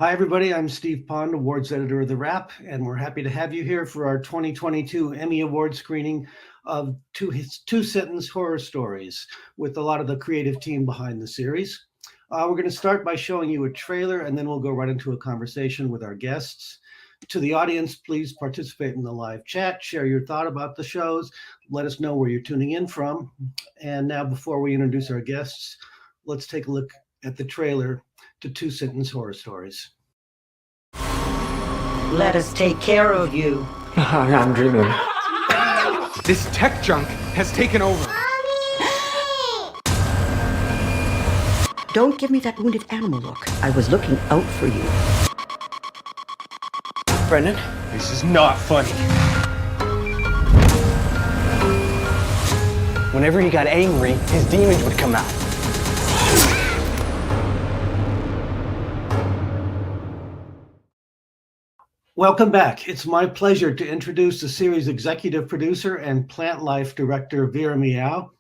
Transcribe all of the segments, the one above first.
Hi, everybody. I'm Steve Pond, awards editor of TheWrap, and we're happy to have you here for our 2022 Emmy Award screening of two-sentence horror stories with a lot of the creative team behind the series. We're going to start by showing you a trailer, and then we'll go right into a conversation with our guests. To the audience, please participate in the live chat, share your thought about the shows, let us know where you're tuning in from. And now, before we introduce our guests, let's take a look at the trailer to Two-Sentence Horror Stories. Let us take care of you. I'm dreaming. This tech junk has taken over. Don't give me that wounded animal look. I was looking out for you. Brendan? This is not funny. Whenever he got angry, his demons would come out. Welcome back. It's my pleasure to introduce the series executive producer and plant life director Vera Miao,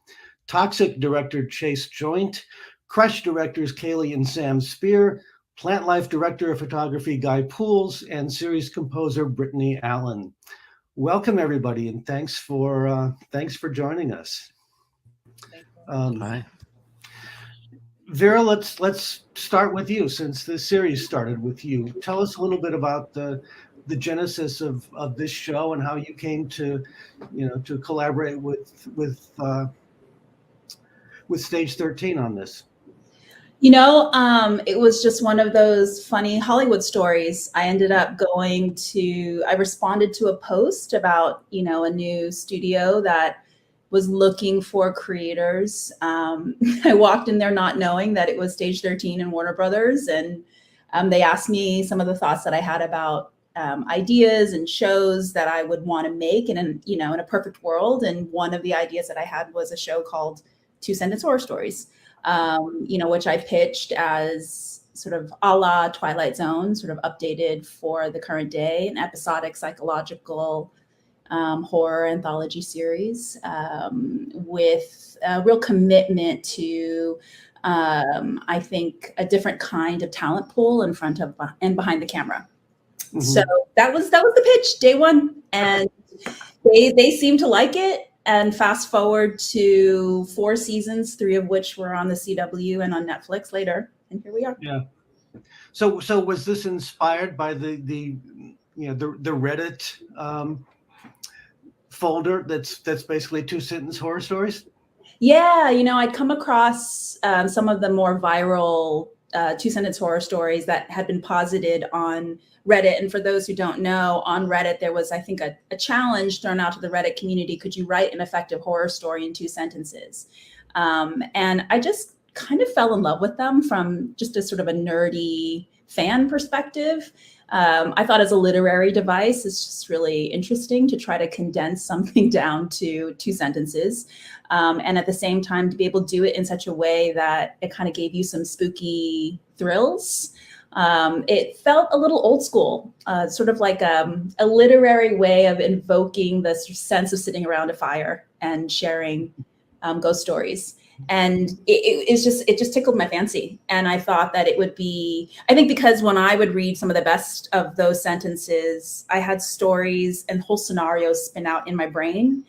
toxic director Chase Joynt, crush directors Kailey and Sam Spear, plant life director of photography Guy Pools, and series composer Brittany Allen. Welcome everybody, and thanks for joining us. Hi. Vera, let's start with you since the series started with you. Tell us a little bit about the genesis of this show and how you came to collaborate with Stage 13 on this. It was just one of those funny Hollywood stories. I responded to a post about, a new studio that was looking for creators. I walked in there not knowing that it was Stage 13 and Warner Brothers. And they asked me some of the thoughts that I had about ideas and shows that I would want to make in a perfect world. And one of the ideas that I had was a show called Two-Sentence Horror Stories, which I pitched as sort of a la Twilight Zone, sort of updated for the current day, an episodic psychological horror anthology series with a real commitment to, I think, a different kind of talent pool in front of and behind the camera. Mm-hmm. So that was the pitch, day one, and they seemed to like it. And fast forward to 4 seasons, 3 of which were on the CW and on Netflix later, and here we are. Yeah. So was this inspired by the Reddit folder that's basically Two-Sentence Horror Stories? Yeah, I'd come across some of the more viral Two-Sentence Horror Stories that had been posited on Reddit. And for those who don't know, on Reddit, there was, I think, a challenge thrown out to the Reddit community. Could you write an effective horror story in 2 sentences? And I just kind of fell in love with them from just a sort of a nerdy fan perspective. I thought as a literary device, it's just really interesting to try to condense something down to 2 sentences. And at the same time, to be able to do it in such a way that it kind of gave you some spooky thrills. It felt a little old school, sort of like a literary way of invoking the sense of sitting around a fire and sharing ghost stories. And it just tickled my fancy. And I thought that it would be, I think because when I would read some of the best of those sentences, I had stories and whole scenarios spin out in my brain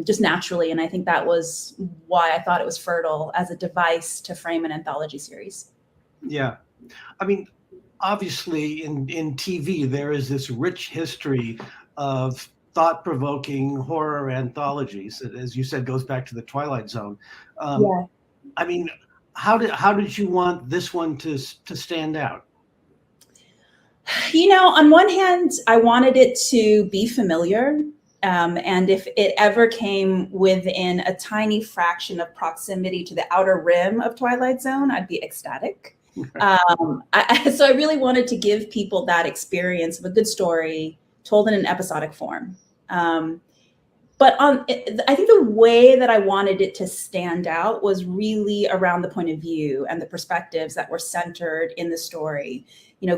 just naturally. And I think that was why I thought it was fertile as a device to frame an anthology series. Yeah. I mean, obviously in TV, there is this rich history of thought-provoking horror anthologies that, as you said, goes back to the Twilight Zone. Yeah. I mean, how did you want this one to stand out? On one hand, I wanted it to be familiar. And if it ever came within a tiny fraction of proximity to the outer rim of Twilight Zone, I'd be ecstatic. So I really wanted to give people that experience of a good story told in an episodic form. But I think the way that I wanted it to stand out was really around the point of view and the perspectives that were centered in the story.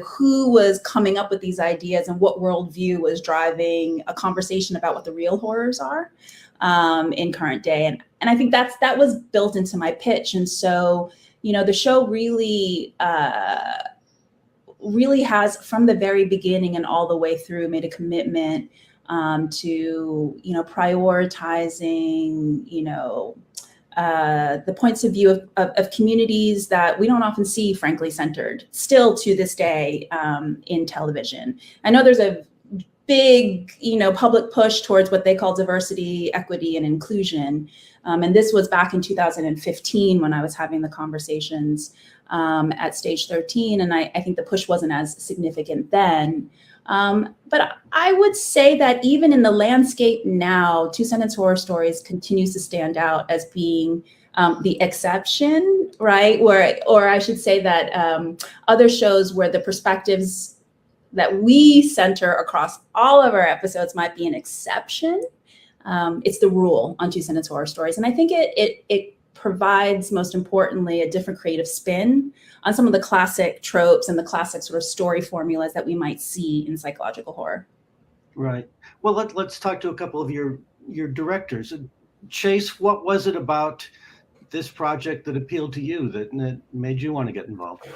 Who was coming up with these ideas and what worldview was driving a conversation about what the real horrors are in current day. And I think that was built into my pitch. And so, the show really really has, from the very beginning and all the way through, made a commitment to, prioritizing, the points of view of communities that we don't often see, frankly, centered still to this day in television. I know there's a big, public push towards what they call diversity, equity, and inclusion. And this was back in 2015 when I was having the conversations at Stage 13. And I think the push wasn't as significant then. But I would say that even in the landscape now, Two Sentence Horror Stories continues to stand out as being the exception, right? Or I should say that other shows where the perspectives that we center across all of our episodes might be an exception. It's the rule on Two Sentence Horror Stories. And I think it provides, most importantly, a different creative spin on some of the classic tropes and the classic sort of story formulas that we might see in psychological horror. Right. Well, let's talk to a couple of your directors. Chase, what was it about this project that appealed to you that made you want to get involved?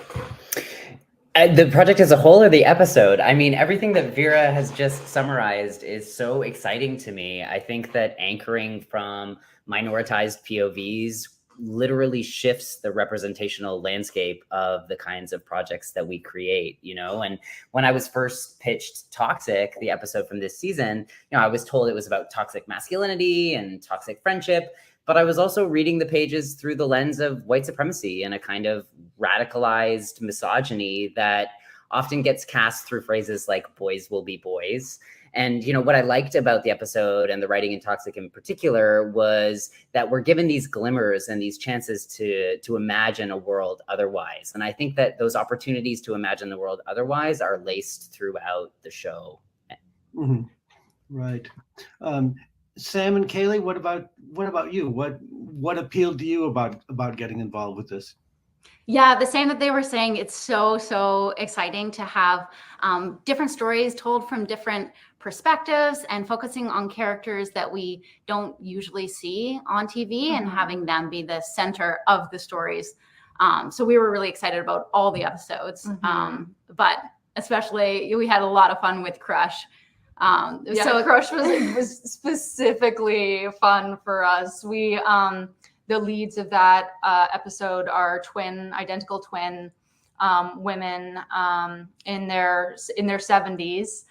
The project as a whole or the episode? I mean, everything that Vera has just summarized is so exciting to me. I think that anchoring from minoritized POVs literally shifts the representational landscape of the kinds of projects that we create, And when I was first pitched Toxic, the episode from this season, I was told it was about toxic masculinity and toxic friendship, but I was also reading the pages through the lens of white supremacy and a kind of radicalized misogyny that often gets cast through phrases like boys will be boys. And, what I liked about the episode and the writing in Toxic in particular was that we're given these glimmers and these chances to imagine a world otherwise. And I think that those opportunities to imagine the world otherwise are laced throughout the show. Mm-hmm. Right. Sam and Kailey, what about you? What appealed to you about getting involved with this? Yeah, the same that they were saying. It's so exciting to have different stories told from different perspectives and focusing on characters that we don't usually see on TV and having them be the center of the stories. So we were really excited about all the episodes, but especially we had a lot of fun with Crush. So Crush was specifically fun for us. We the leads of that episode are identical twin women in their 70s,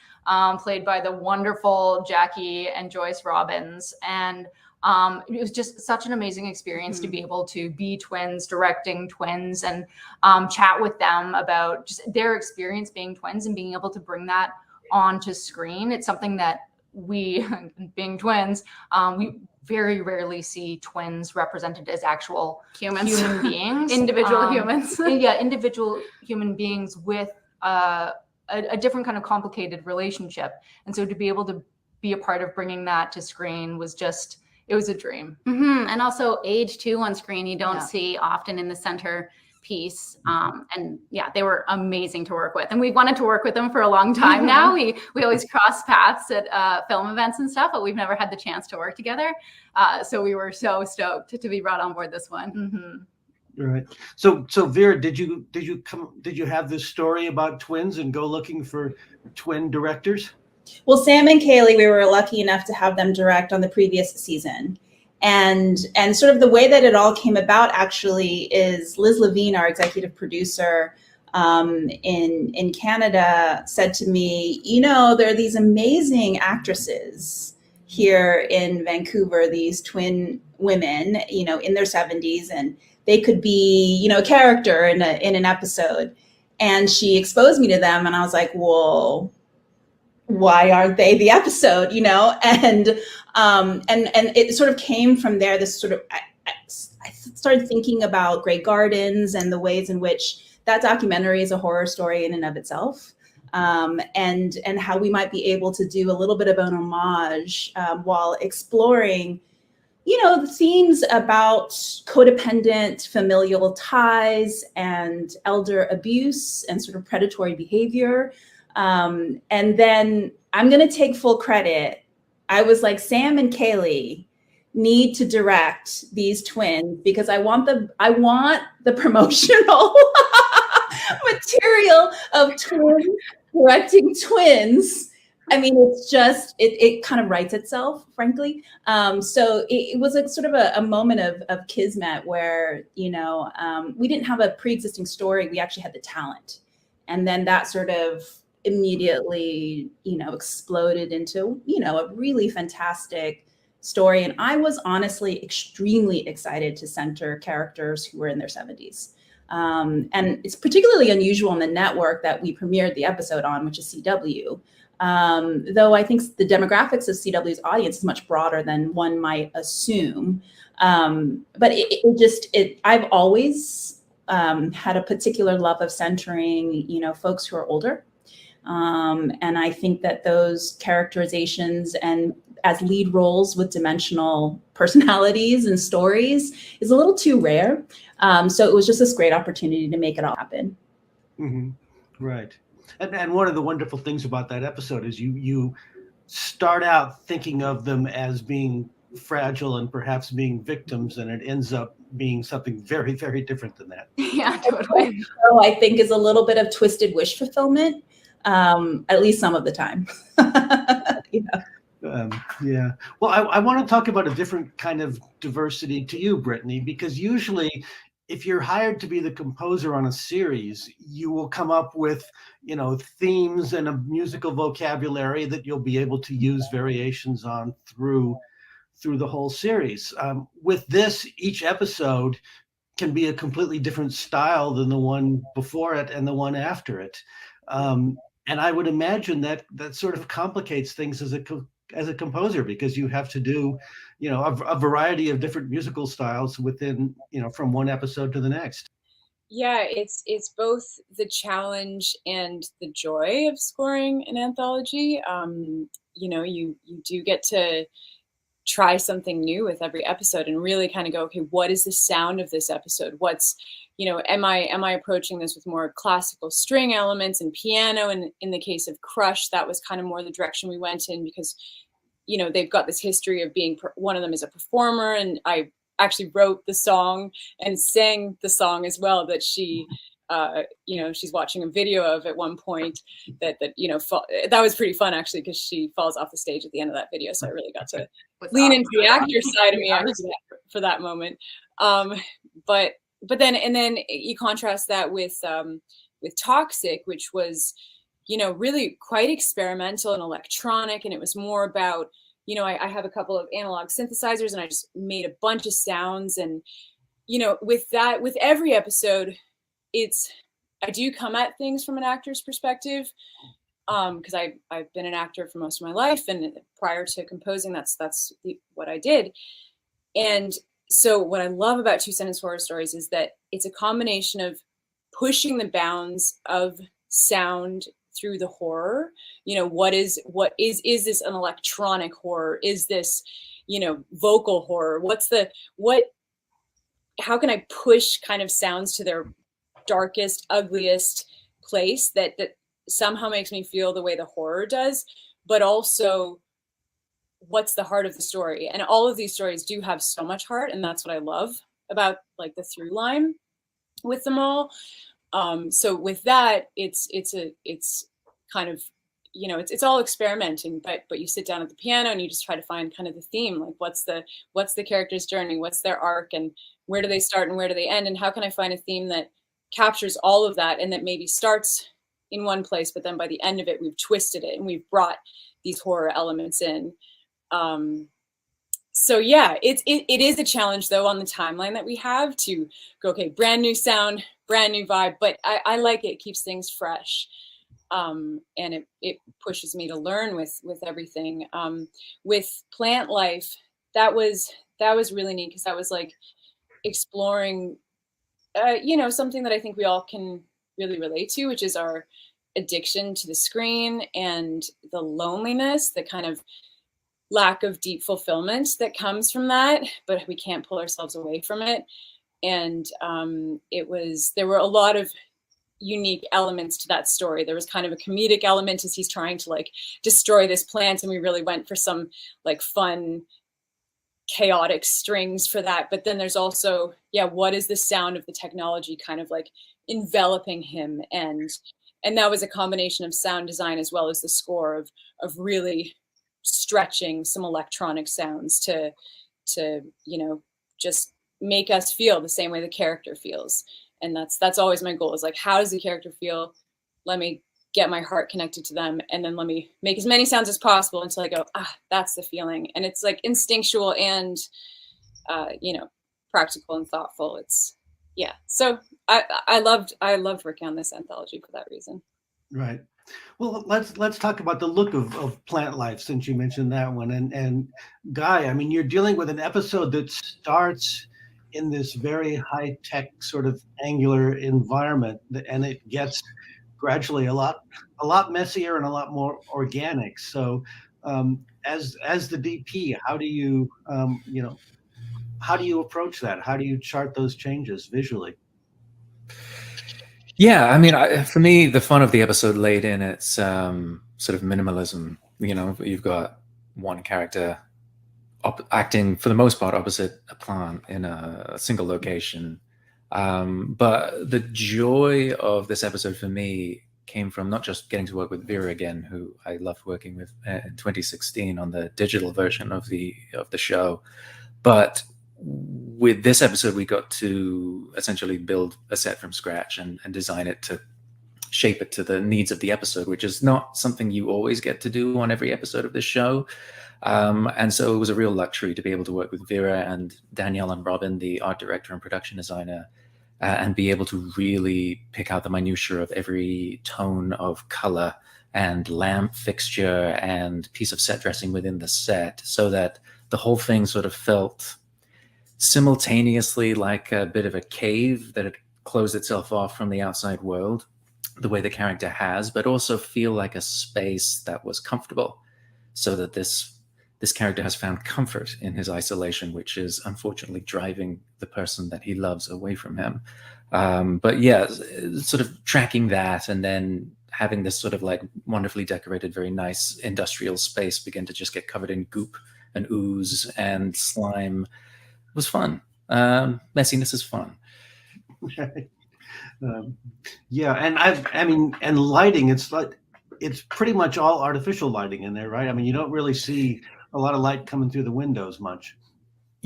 played by the wonderful Jackie and Joyce Robbins. And it was just such an amazing experience to be able to be twins, directing twins, and chat with them about just their experience being twins and being able to bring that onto screen. It's something that we, being twins, we very rarely see twins represented as actual human beings, individual humans. Individual human beings with a different kind of complicated relationship. And so to be able to be a part of bringing that to screen was just, it was a dream. And also age too on screen, you don't see often in the center piece. And yeah, they were amazing to work with. And we've wanted to work with them for a long time now. We always cross paths at film events and stuff, but we've never had the chance to work together. So we were so stoked to be brought on board this one. Right. So Vera, did you have this story about twins and go looking for twin directors? Well, Sam and Kailey, we were lucky enough to have them direct on the previous season. And sort of the way that it all came about actually is Liz Levine, our executive producer in Canada, said to me, there are these amazing actresses here in Vancouver, these twin women, in their 70s, and they could be, a character in an episode. And she exposed me to them, and I was like, well, why aren't they the episode, and it sort of came from there. This sort of, I started thinking about Grey Gardens and the ways in which that documentary is a horror story in and of itself, and how we might be able to do a little bit of an homage while exploring, the themes about codependent familial ties and elder abuse and sort of predatory behavior. And then I'm going to take full credit. I was like, Sam and Kailey need to direct these twins because I want the promotional material of twins correcting twins. I mean, it's just, it kind of writes itself, frankly. So it was a sort of a moment of kismet where, you know, we didn't have a pre-existing story. We actually had the talent. And then that sort of immediately, you know, exploded into, you know, a really fantastic story. And I was honestly extremely excited to center characters who were in their 70s. And it's particularly unusual on the network that we premiered the episode on, which is CW. Though I think the demographics of CW's audience is much broader than one might assume. But I've always had a particular love of centering, you know, folks who are older. And I think that those characterizations and as lead roles with dimensional personalities and stories is a little too rare. So it was just this great opportunity to make it all happen. Mm-hmm. Right. And one of the wonderful things about that episode is you start out thinking of them as being fragile and perhaps being victims, and it ends up being something very, very different than that. Yeah, totally. So I think is a little bit of twisted wish fulfillment, at least some of the time. Yeah. Well, I want to talk about a different kind of diversity to you, Brittany, because usually if you're hired to be the composer on a series, you will come up with, you know, themes and a musical vocabulary that you'll be able to use variations on through the whole series. With this, each episode can be a completely different style than the one before it and the one after it. And I would imagine that sort of complicates things as a composer, because you have to do, you know, a variety of different musical styles within, you know, from one episode to the next. Yeah, it's both the challenge and the joy of scoring an anthology. You know, you do get to try something new with every episode and really kind of go, okay, what is the sound of this episode? What's, you know, am I approaching this with more classical string elements and piano? And in the case of Crush, that was kind of more the direction we went in, because, you know, they've got this history of being, one of them is a performer, and I actually wrote the song and sang the song as well, that she, you know, she's watching a video of at one point that you know, that was pretty fun actually, because she falls off the stage at the end of that video. So I really got to lean into the actor side of me actually for that moment. But then you contrast that with Toxic, which was, you know, really quite experimental and electronic. And it was more about, you know, I have a couple of analog synthesizers and I just made a bunch of sounds. And, you know, with that, with every episode, I do come at things from an actor's perspective, because I've been an actor for most of my life, and prior to composing, that's what I did. And so what I love about Two Sentence Horror Stories is that it's a combination of pushing the bounds of sound through the horror. You know, what is this an electronic horror? Is this, you know, vocal horror? How can I push kind of sounds to their darkest, ugliest place that somehow makes me feel the way the horror does, but also what's the heart of the story? And all of these stories do have so much heart, and that's what I love about like the through line with them all. So with that, it's kind of, you know, it's all experimenting, but you sit down at the piano and you just try to find kind of the theme, like what's the character's journey, what's their arc, and where do they start and where do they end, and how can I find a theme that captures all of that, and that maybe starts in one place, but then by the end of it, we've twisted it and we've brought these horror elements in. So yeah, it is a challenge though on the timeline that we have to go, okay, brand new sound, brand new vibe, but I like it. It keeps things fresh. And it pushes me to learn with everything. With Plant Life, that was really neat, because that was like exploring, you know, something that I think we all can really relate to, which is our addiction to the screen and the loneliness, the kind of lack of deep fulfillment that comes from that, but we can't pull ourselves away from it. And there were a lot of unique elements to that story. There was kind of a comedic element as he's trying to like destroy this plant, and we really went for some like fun, chaotic strings for that. But then there's also, yeah, what is the sound of the technology kind of like enveloping him, and that was a combination of sound design as well as the score of really stretching some electronic sounds to just make us feel the same way the character feels. And that's always my goal, is like, how does the character feel? Let me get my heart connected to them, and then let me make as many sounds as possible until I go, that's the feeling. And it's like instinctual and practical and thoughtful. It's so I loved working on this anthology for that reason. Right. Well, let's talk about the look of Plant Life, since you mentioned that one. And Guy, I mean, you're dealing with an episode that starts in this very high tech sort of angular environment, and it gets gradually a lot messier and a lot more organic. So as the DP, how do you approach that? How do you chart those changes visually? Yeah, I mean, for me, the fun of the episode laid in its sort of minimalism. You've got one character acting for the most part opposite a plant in a single location. But the joy of this episode for me came from not just getting to work with Vera again, who I loved working with in 2016 on the digital version of the show, but with this episode, we got to essentially build a set from scratch and design it to shape it to the needs of the episode, which is not something you always get to do on every episode of this show. And so it was a real luxury to be able to work with Vera and Danielle and Robin, the art director and production designer, and be able to really pick out the minutiae of every tone of color and lamp fixture and piece of set dressing within the set, so that the whole thing sort of felt simultaneously like a bit of a cave that had closed itself off from the outside world, the way the character has, but also feel like a space that was comfortable, so that this character has found comfort in his isolation, which is unfortunately driving the person that he loves away from him. But yeah, sort of tracking that, and then having this sort of like wonderfully decorated, very nice industrial space begin to just get covered in goop and ooze and slime was fun. Messiness is fun. Yeah, and I mean, and lighting, it's pretty much all artificial lighting in there, right? I mean, you don't really see a lot of light coming through the windows much.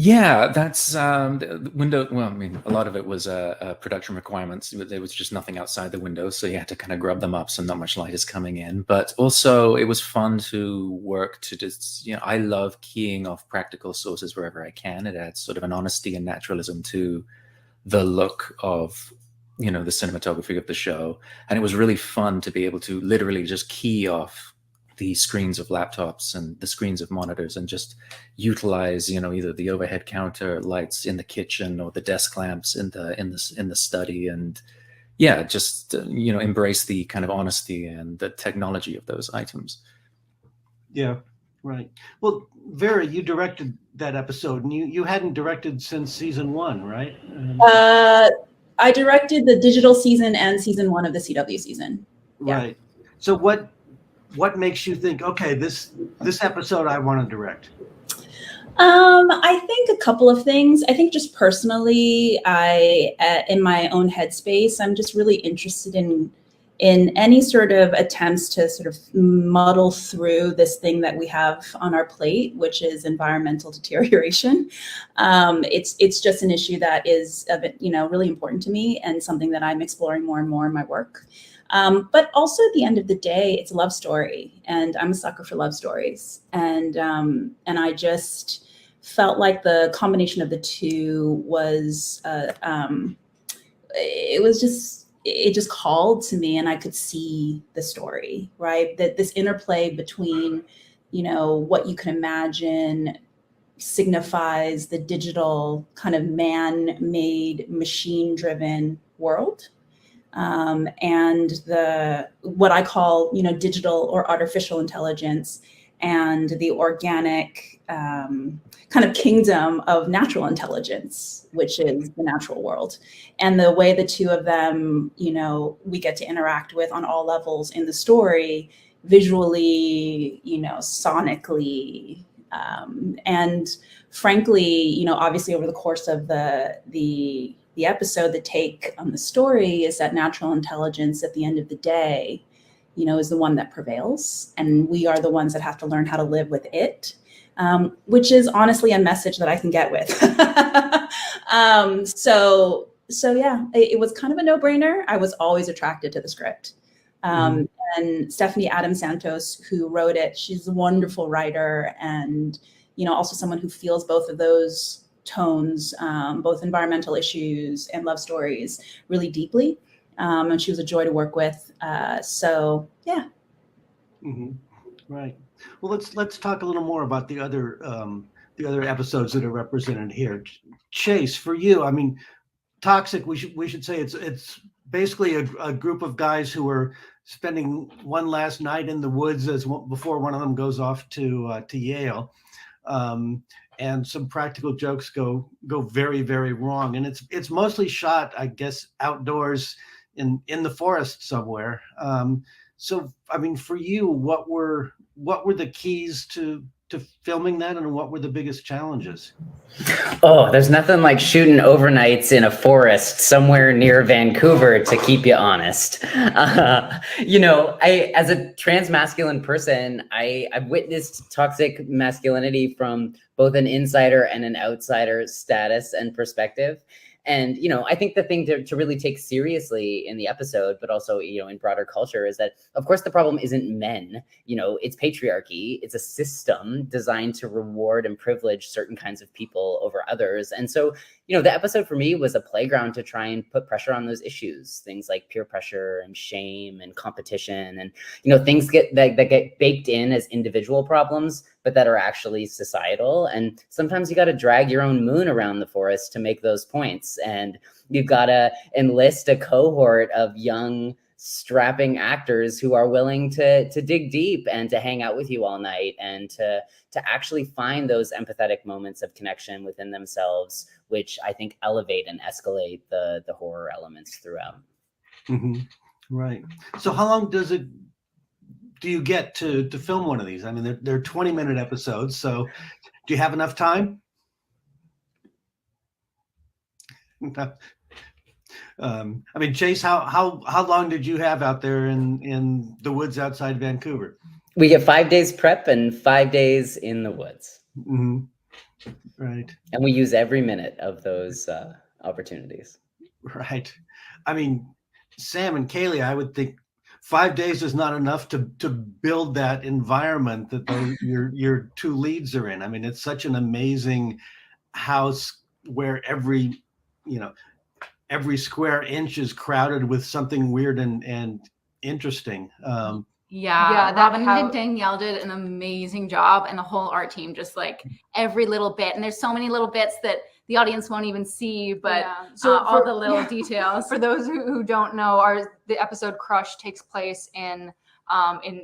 Yeah, that's the window. Well, I mean, a lot of it was production requirements. There was just nothing outside the window, so you had to kind of grub them up, so not much light is coming in. But also, it was fun to work to just, I love keying off practical sources wherever I can. It adds sort of an honesty and naturalism to the look of, the cinematography of the show. And it was really fun to be able to literally just key off the screens of laptops and the screens of monitors and just utilize, either the overhead counter lights in the kitchen or the desk lamps in the study, and just embrace the kind of honesty and the technology of those items. Yeah, right. Well, Vera, you directed that episode, and you hadn't directed since season 1, right? I directed the digital season and season 1 of the CW season. Yeah. Right. So what makes you think, okay, this episode I want to direct? I think a couple of things. I think just personally, in my own headspace, I'm just really interested in any sort of attempts to sort of muddle through this thing that we have on our plate, which is environmental deterioration. It's just an issue that is really important to me, and something that I'm exploring more and more in my work. But also at the end of the day, it's a love story, and I'm a sucker for love stories. And I just felt like the combination of the two was, it just called to me, and I could see the story, right? That this interplay between, what you can imagine signifies the digital kind of man-made, machine-driven world. And what I call, digital or artificial intelligence, and the organic kind of kingdom of natural intelligence, which is the natural world. And the way the two of them, we get to interact with on all levels in the story, visually, sonically, and frankly, obviously over the course of the the episode, the take on the story is that natural intelligence at the end of the day, you know, is the one that prevails. And we are the ones that have to learn how to live with it, which is honestly a message that I can get with. So yeah, it was kind of a no-brainer. I was always attracted to the script. And Stephanie Adams Santos, who wrote it, she's a wonderful writer, and, you know, also someone who feels both of those tones, both environmental issues and love stories, really deeply. And she was a joy to work with. So yeah. Right. Well, let's talk a little more about the other episodes that are represented here. Chase, for you, I mean, Toxic, we should say it's basically a group of guys who are spending one last night in the woods before one of them goes off to Yale, and some practical jokes go very, very wrong, and it's mostly shot, I guess, outdoors in the forest somewhere. So, I mean, for you, what were the keys to filming that, and what were the biggest challenges? Oh, there's nothing like shooting overnights in a forest somewhere near Vancouver to keep you honest. You know, as a trans masculine person, I've witnessed toxic masculinity from both an insider and an outsider status and perspective. And, you know, I think the thing to really take seriously in the episode, but also, you know, in broader culture, is that, of course, the problem isn't men. You know, it's patriarchy. It's a system designed to reward and privilege certain kinds of people over others. And so, you know, the episode for me was a playground to try and put pressure on those issues, things like peer pressure and shame and competition, and, you know, things that get baked in as individual problems, but that are actually societal. And sometimes you got to drag your own moon around the forest to make those points. And you've got to enlist a cohort of young, strapping actors who are willing to dig deep and to hang out with you all night, and to actually find those empathetic moments of connection within themselves, which I think elevate and escalate the horror elements throughout. Right. So how long do you get to film one of these? I mean, they're 20-minute episodes, so do you have enough time? I mean, Chase, how long did you have out there in the woods outside Vancouver? We get 5 days prep and 5 days in the woods. Right. And we use every minute of those opportunities. Right. I mean, Sam and Kailey, I would think 5 days is not enough to build that environment that your two leads are in. I mean, it's such an amazing house where every square inch is crowded with something weird and interesting. Yeah, that Robin and Danielle did an amazing job, and the whole art team, just like every little bit. And there's so many little bits that the audience won't even see, but all the little details. For those who don't know, the episode Crush takes place in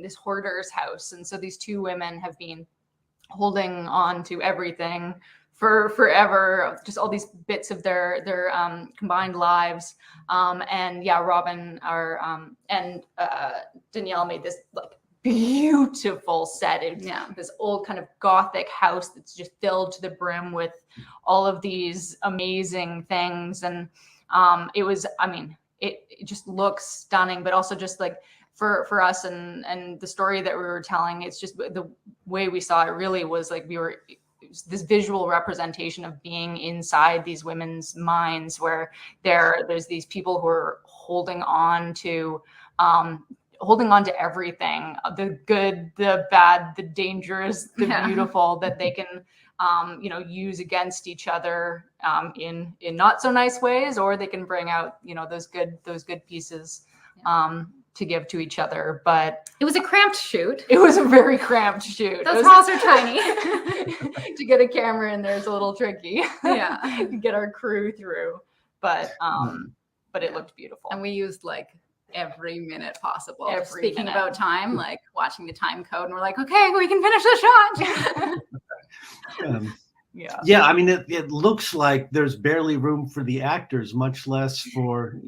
this hoarder's house, and so these two women have been holding on to everything for forever, just all these bits of their combined lives. And yeah, Robin and Danielle made this like beautiful set. This old kind of Gothic house that's just filled to the brim with all of these amazing things. And it just looks stunning, but also just like for us and the story that we were telling, it's just the way we saw it really was like this visual representation of being inside these women's minds, where there's these people who are holding on to everything, the good, the bad, the dangerous, the beautiful, that they can use against each other in not so nice ways, or they can bring out those good pieces to give to each other. But it was a cramped shoot. It was a very cramped shoot. Those halls are tiny. To get a camera in there is a little tricky. Yeah. To get our crew through. But it looked beautiful. And we used like every minute possible. Speaking about time, like watching the time code, and we're like, okay, we can finish the shot. Yeah, I mean, it looks like there's barely room for the actors, much less for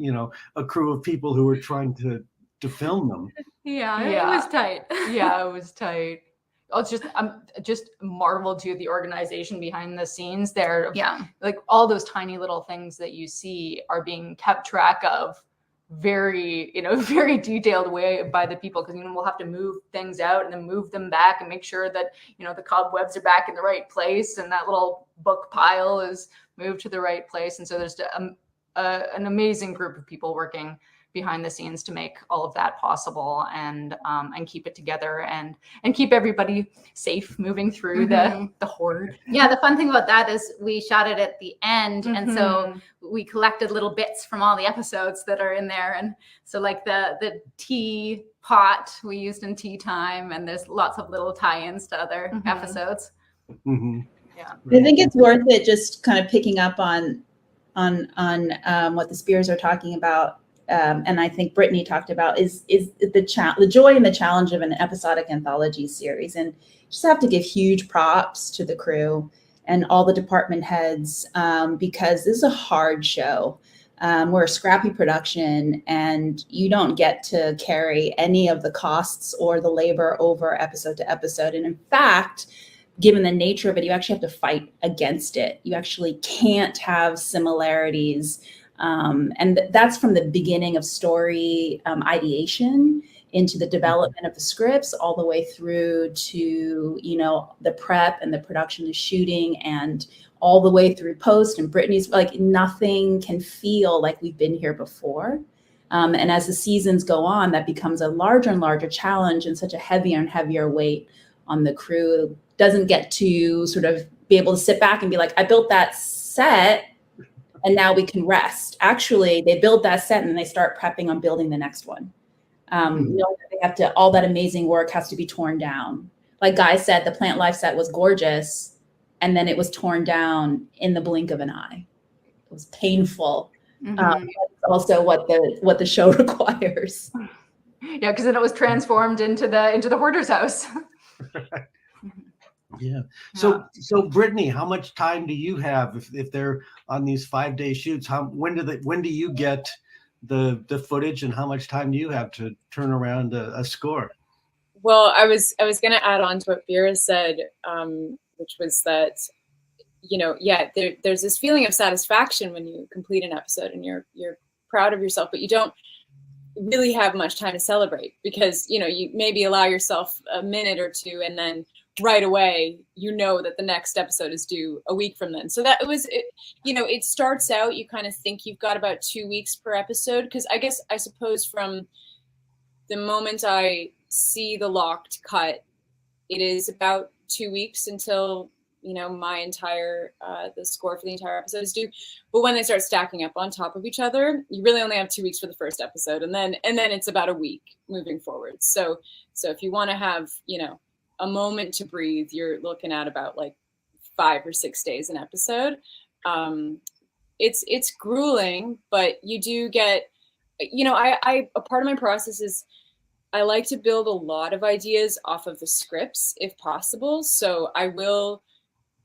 a crew of people who are trying to film them. Yeah, it was tight. Yeah, it was tight. I'm just marveled to the organization behind the scenes there. Yeah. Like all those tiny little things that you see are being kept track of very, very detailed way by the people. Cause we'll have to move things out and then move them back and make sure that, the cobwebs are back in the right place and that little book pile is moved to the right place. And so there's an amazing group of people working behind the scenes to make all of that possible and keep it together and keep everybody safe moving through the horde. Yeah, the fun thing about that is we shot it at the end, and so we collected little bits from all the episodes that are in there, and so like the tea pot we used in tea time, and there's lots of little tie-ins to other episodes. Yeah, I think it's worth it just kind of picking up on what the Spears are talking about. And I think Brittany talked about is the joy and the challenge of an episodic anthology series, and just have to give huge props to the crew and all the department heads because this is a hard show. We're a scrappy production, and you don't get to carry any of the costs or the labor over episode to episode. And in fact, given the nature of it, you actually have to fight against it. You actually can't have similarities. And that's from the beginning of story ideation into the development of the scripts, all the way through to, the prep and the production, the shooting, and all the way through post. And Brittany's like, nothing can feel like we've been here before. And as the seasons go on, that becomes a larger and larger challenge and such a heavier and heavier weight on the crew. Doesn't get to sort of be able to sit back and be like, I built that set, and now we can rest. Actually, they build that set and they start prepping on building the next one. They have to, all that amazing work has to be torn down. Like Guy said, the plant life set was gorgeous, and then it was torn down in the blink of an eye. It was painful. That's also what the show requires. Yeah, because then it was transformed into the hoarder's house. Yeah. So Brittany, how much time do you have if they're on these 5-day shoots? When do you get the footage, and how much time do you have to turn around a score? Well, I was going to add on to what Vera said, which was that, there's this feeling of satisfaction when you complete an episode and you're proud of yourself, but you don't really have much time to celebrate because, you maybe allow yourself a minute or two, and then right away, that the next episode is due a week from then. So that it starts out, you kind of think you've got about 2 weeks per episode. Because I suppose from the moment I see the locked cut, it is about 2 weeks until, my entire, the score for the entire episode is due. But when they start stacking up on top of each other, you really only have 2 weeks for the first episode. And then it's about a week moving forward. So if you want to have, a moment to breathe, you're looking at about like 5 or 6 days an episode. It's grueling, but you do get, a part of my process is I like to build a lot of ideas off of the scripts if possible. So I will,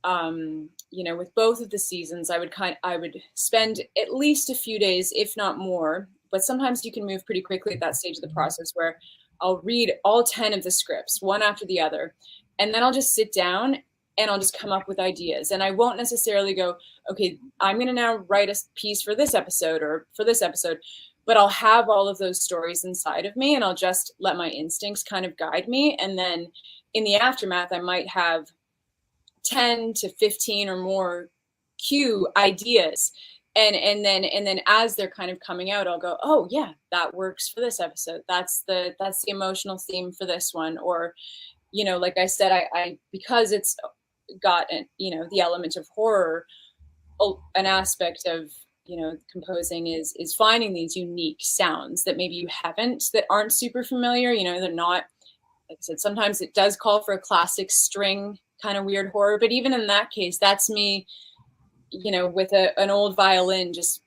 with both of the seasons, I would spend at least a few days, if not more, but sometimes you can move pretty quickly at that stage of the process where I'll read all 10 of the scripts, one after the other, and then I'll just sit down and I'll just come up with ideas. And I won't necessarily go, okay, I'm going to now write a piece for this episode or for this episode, but I'll have all of those stories inside of me and I'll just let my instincts kind of guide me. And then in the aftermath, I might have 10 to 15 or more cue ideas. And then as they're kind of coming out, I'll go, oh yeah, that works for this episode. That's the emotional theme for this one. Or, like I said, I because it's got the element of horror, an aspect of composing is finding these unique sounds that maybe you haven't, that aren't super familiar. They're not, like I said, sometimes it does call for a classic string kind of weird horror, but even in that case, that's me with an old violin just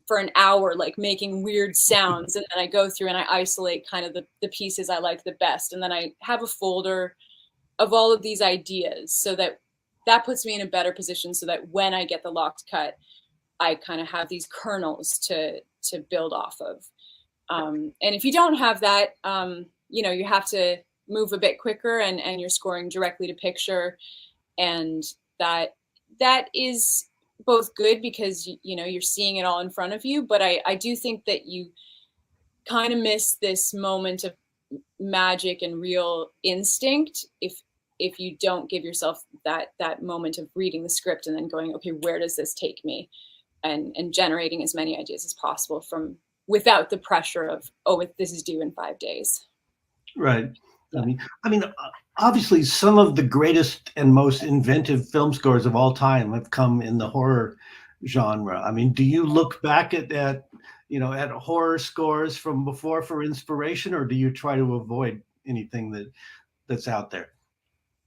for an hour, like making weird sounds. And then I go through and I isolate kind of the pieces I like the best. And then I have a folder of all of these ideas so that puts me in a better position so that when I get the locked cut, I kind of have these kernels to build off of. And if you don't have that, you have to move a bit quicker, and you're scoring directly to picture, and that is both good because you know you're seeing it all in front of you, but I do think that you kind of miss this moment of magic and real instinct if you don't give yourself that moment of reading the script and then going, okay, where does this take me, and generating as many ideas as possible from without the pressure of, oh, this is due in 5 days. Right. I mean, obviously, some of the greatest and most inventive film scores of all time have come in the horror genre. I mean, do you look back at horror scores from before for inspiration, or do you try to avoid anything that's out there?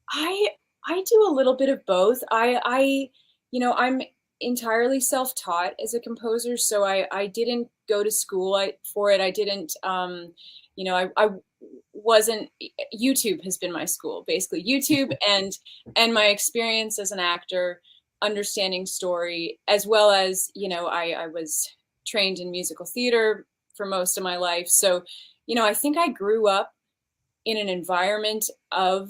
I do a little bit of both. I'm entirely self-taught as a composer, so I didn't go to school for it. I didn't, I wasn't. YouTube has been my school, basically. YouTube and my experience as an actor, understanding story, as well as, I was trained in musical theater for most of my life. So, I think I grew up in an environment of,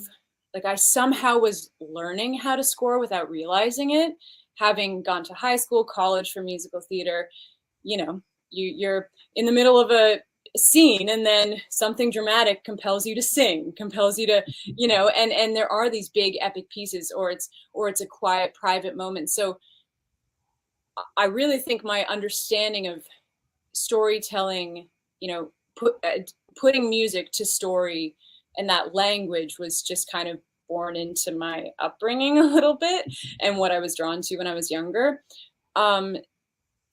like, I somehow was learning how to score without realizing it, having gone to high school, college for musical theater. You're in the middle of a scene and then something dramatic compels you to sing, compels you to, and there are these big epic pieces, or it's a quiet private moment. So I really think my understanding of storytelling, putting music to story and that language was just kind of born into my upbringing a little bit and what I was drawn to when I was younger.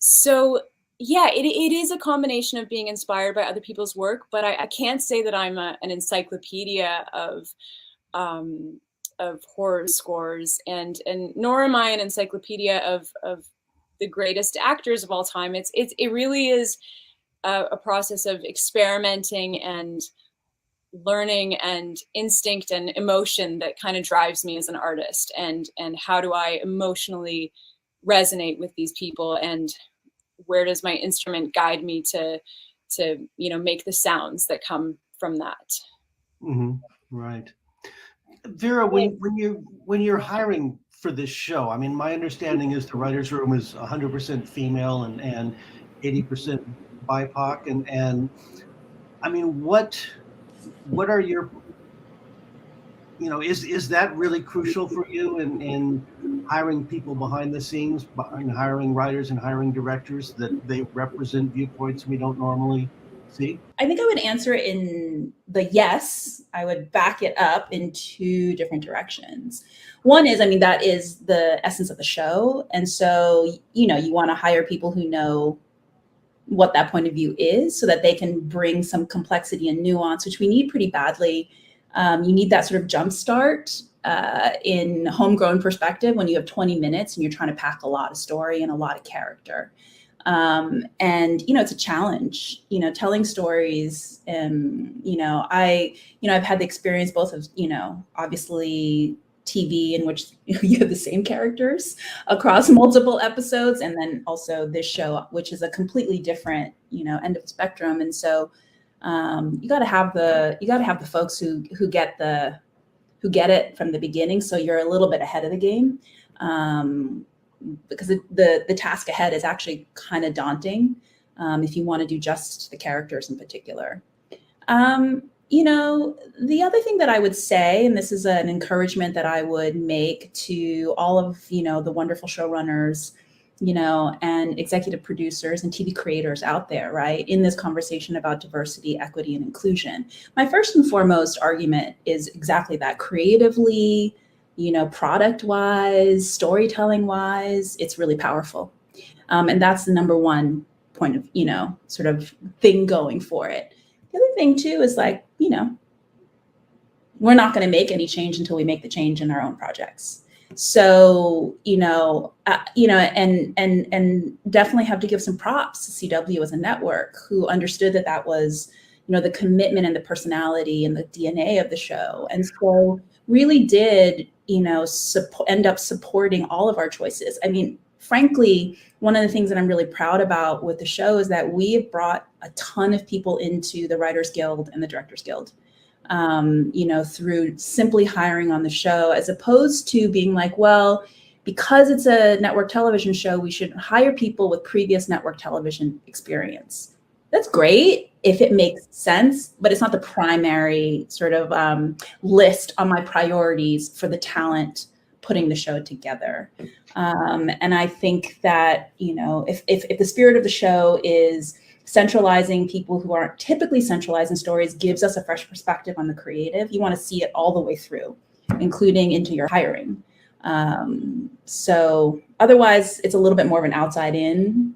So yeah, it is a combination of being inspired by other people's work, but I can't say that I'm an encyclopedia of horror scores, and nor am I an encyclopedia of the greatest actors of all time. It really is a process of experimenting and learning and instinct and emotion that kind of drives me as an artist, and how do I emotionally resonate with these people, and where does my instrument guide me to make the sounds that come from that. Mm-hmm. Right. Vera, when you're hiring for this show, I mean, my understanding is the writer's room is 100% female and 80% BIPOC, and I mean, what are your, is that really crucial for you in hiring people behind the scenes, and hiring writers and hiring directors, that they represent viewpoints we don't normally see? I think I would answer it in the yes. I would back it up in two different directions. One is, that is the essence of the show. And so, you want to hire people who know what that point of view is, so that they can bring some complexity and nuance, which we need pretty badly. You need that sort of jump start in homegrown perspective when you have 20 minutes and you're trying to pack a lot of story and a lot of character. And, it's a challenge, telling stories. And, I've had the experience both of, obviously TV, in which you have the same characters across multiple episodes, and then also this show, which is a completely different, end of the spectrum. And so you got to have the folks who get it from the beginning, so you're a little bit ahead of the game, because the task ahead is actually kind of daunting if you want to do just the characters in particular. The other thing that I would say, and this is an encouragement that I would make to all of, the wonderful showrunners, and executive producers and TV creators out there, right, in this conversation about diversity, equity, and inclusion. My first and foremost argument is exactly that. Creatively, product-wise, storytelling-wise, it's really powerful. And that's the number one point of, sort of thing going for it. The other thing too is, like, we're not going to make any change until we make the change in our own projects. So, and definitely have to give some props to CW as a network, who understood that was, the commitment and the personality and the DNA of the show. And so really did, end up supporting all of our choices. I mean, frankly, one of the things that I'm really proud about with the show is that we have brought a ton of people into the Writers Guild and the Directors Guild. through simply hiring on the show, as opposed to being like, well, because it's a network television show, we should hire people with previous network television experience. That's great if it makes sense, but it's not the primary sort of list on my priorities for the talent putting the show together. And I think that, if the spirit of the show is centralizing people who aren't typically centralized in stories, gives us a fresh perspective on the creative, you want to see it all the way through, including into your hiring. So otherwise, it's a little bit more of an outside in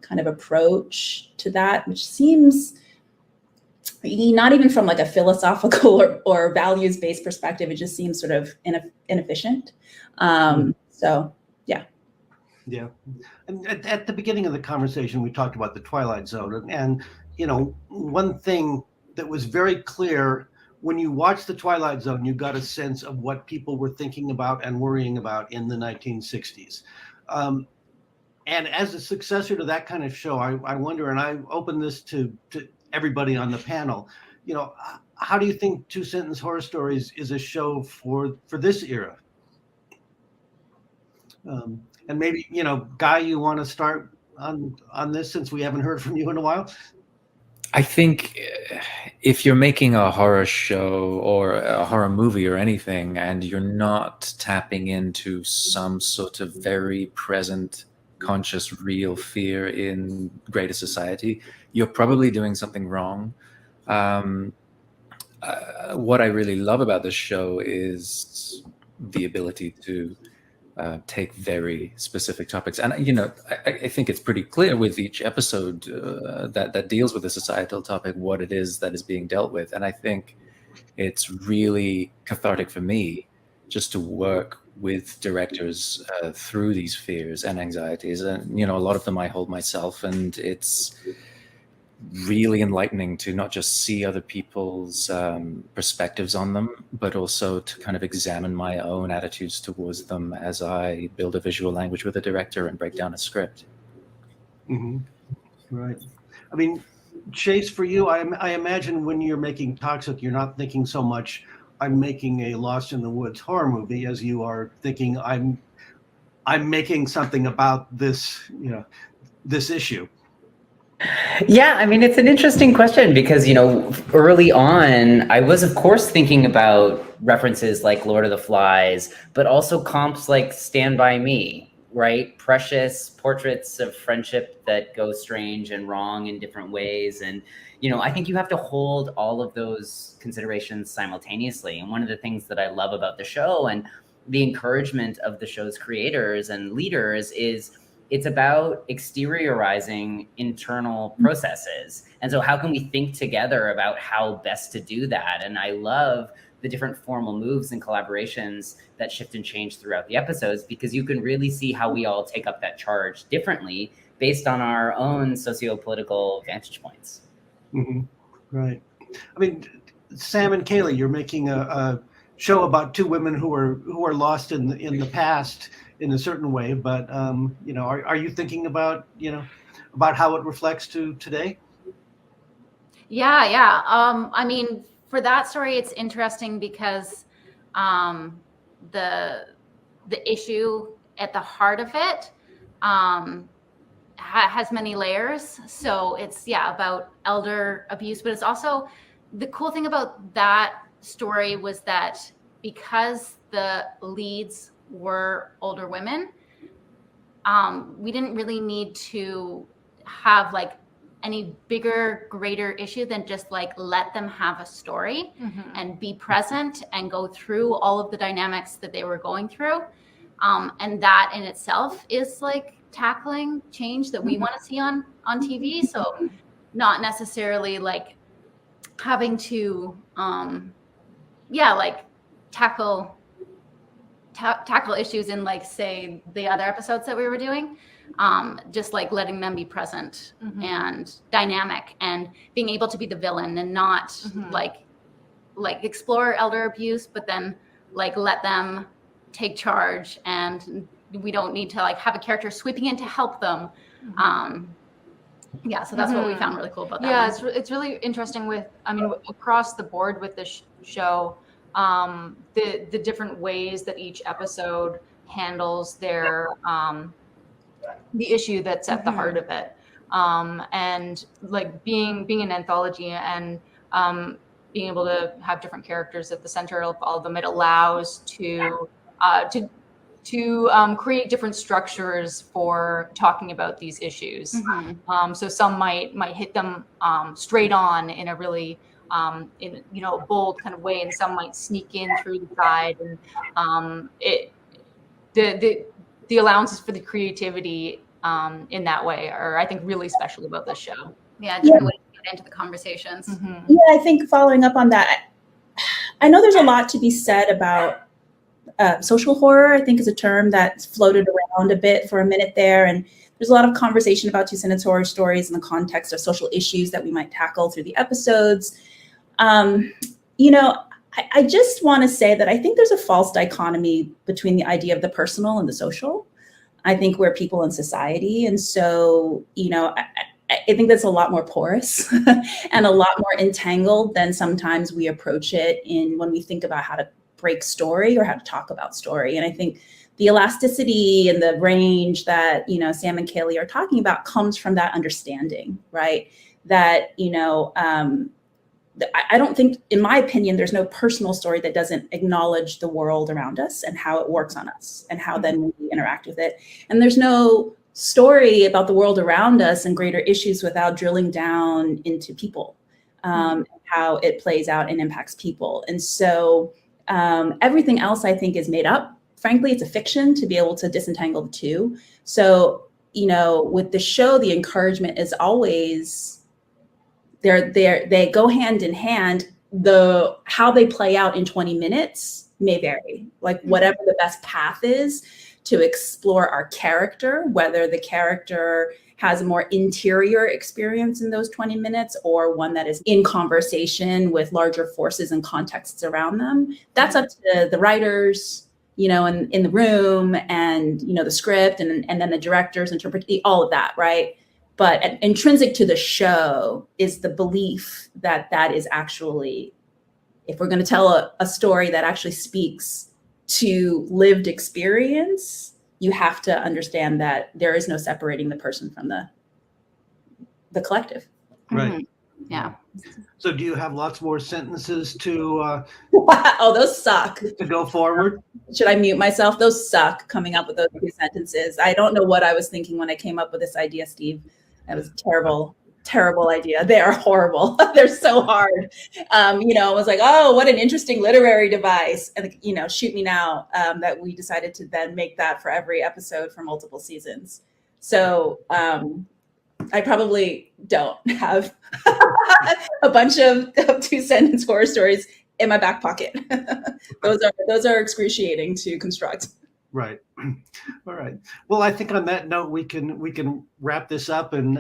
kind of approach to that, which seems not even from like a philosophical or values-based perspective, it just seems sort of inefficient. So yeah. Yeah. And at the beginning of the conversation, we talked about the Twilight Zone. And one thing that was very clear when you watch the Twilight Zone, you got a sense of what people were thinking about and worrying about in the 1960s. And as a successor to that kind of show, I wonder, and I open this to everybody on the panel, how do you think Two Sentence Horror Stories is a show for this era? And maybe, Guy, you want to start on this, since we haven't heard from you in a while? I think if you're making a horror show or a horror movie or anything, and you're not tapping into some sort of very present, conscious, real fear in greater society, you're probably doing something wrong. What I really love about this show is the ability to take very specific topics. And, I think it's pretty clear with each episode that deals with a societal topic, what it is that is being dealt with. And I think it's really cathartic for me just to work with directors through these fears and anxieties. And, a lot of them I hold myself, and it's really enlightening to not just see other people's perspectives on them, but also to kind of examine my own attitudes towards them as I build a visual language with a director and break down a script. Mm-hmm. Right. I mean, Chase, for you, I imagine when you're making Toxic, you're not thinking so much, I'm making a Lost in the Woods horror movie, as you are thinking, I'm making something about this, this issue. Yeah, I mean, it's an interesting question because, early on, I was, of course, thinking about references like Lord of the Flies, but also comps like Stand By Me, right? Precious portraits of friendship that go strange and wrong in different ways. And, I think you have to hold all of those considerations simultaneously. And one of the things that I love about the show and the encouragement of the show's creators and leaders is it's about exteriorizing internal processes. And so how can we think together about how best to do that? And I love the different formal moves and collaborations that shift and change throughout the episodes, because you can really see how we all take up that charge differently based on our own socio-political vantage points. Mm-hmm. Right. I mean, Sam and Kailey, you're making a show about two women who are lost in the past in a certain way, but are you thinking about about how it reflects to today? Yeah. I mean, for that story, it's interesting because the issue at the heart of it has many layers. So it's about elder abuse, but it's also, the cool thing about that story was that because the leads were older women, we didn't really need to have like any bigger, greater issue than just like let them have a story and be present and go through all of the dynamics that they were going through. And that in itself is like tackling change that we want to see on TV. So not necessarily like having to tackle issues in like, say, the other episodes that we were doing, just like letting them be present and dynamic and being able to be the villain and not like explore elder abuse, but then like let them take charge, and we don't need to like have a character sweeping in to help them. Yeah, so that's what we found really cool about that. Yeah, one. it's really interesting with, I mean, across the board with this show, the different ways that each episode handles their the issue that's at the heart of it, and like being an anthology and being able to have different characters at the center of all of them, it allows to create different structures for talking about these issues. So some might hit them straight on in a really in bold kind of way, and some might sneak in through the side. And the allowances for the creativity in that way are, I think, really special about this show. Yeah, different ways to get into the conversations. Yeah, I think following up on that, I know there's a lot to be said about social horror, I think, is a term that's floated around a bit for a minute there. And there's a lot of conversation about two-sentence horror stories in the context of social issues that we might tackle through the episodes. I just want to say that I think there's a false dichotomy between the idea of the personal and the social. I think we're people in society. And so, I think that's a lot more porous and a lot more entangled than sometimes we approach it when we think about how to break story or how to talk about story. And I think the elasticity and the range that, Sam and Kailey are talking about comes from that understanding, right? That, I don't think, in my opinion, there's no personal story that doesn't acknowledge the world around us and how it works on us and how then we interact with it. And there's no story about the world around us and greater issues without drilling down into people, how it plays out and impacts people. And so everything else, I think, is made up. Frankly, it's a fiction to be able to disentangle the two. So, with the show, the encouragement is always they go hand in hand. How they play out in 20 minutes may vary, like whatever the best path is to explore our character, whether the character has a more interior experience in those 20 minutes or one that is in conversation with larger forces and contexts around them. That's up to the writers, in the room, and, the script, and then the directors interpret all of that, right? But intrinsic to the show is the belief that is actually, if we're going to tell a story that actually speaks to lived experience, you have to understand that there is no separating the person from the collective. Right. Yeah. So do you have lots more sentences to Wow, those suck. to go forward? Should I mute myself? Those suck, coming up with those 2 sentences. I don't know what I was thinking when I came up with this idea, Steve. That was a terrible idea. They are horrible. They're so hard. I was like, oh, what an interesting literary device. And, shoot me now, that we decided to then make that for every episode for multiple seasons. So I probably don't have a bunch of 2-sentence horror stories in my back pocket. Those are excruciating to construct. Right. All right. Well, I think on that note, we can wrap this up, and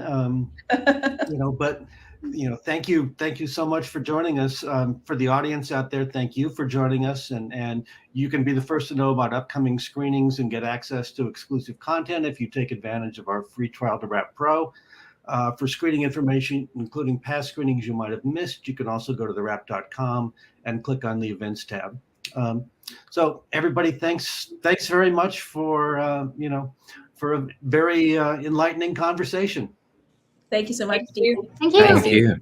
thank you so much for joining us. For the audience out there, thank you for joining us, and you can be the first to know about upcoming screenings and get access to exclusive content if you take advantage of our free trial TheWrap Pro. For screening information, including past screenings you might have missed, you can also go to thewrap.com and click on the events tab. So everybody, thanks very much for a very enlightening conversation. Thank you so much, Steve. Thank you. Thank you.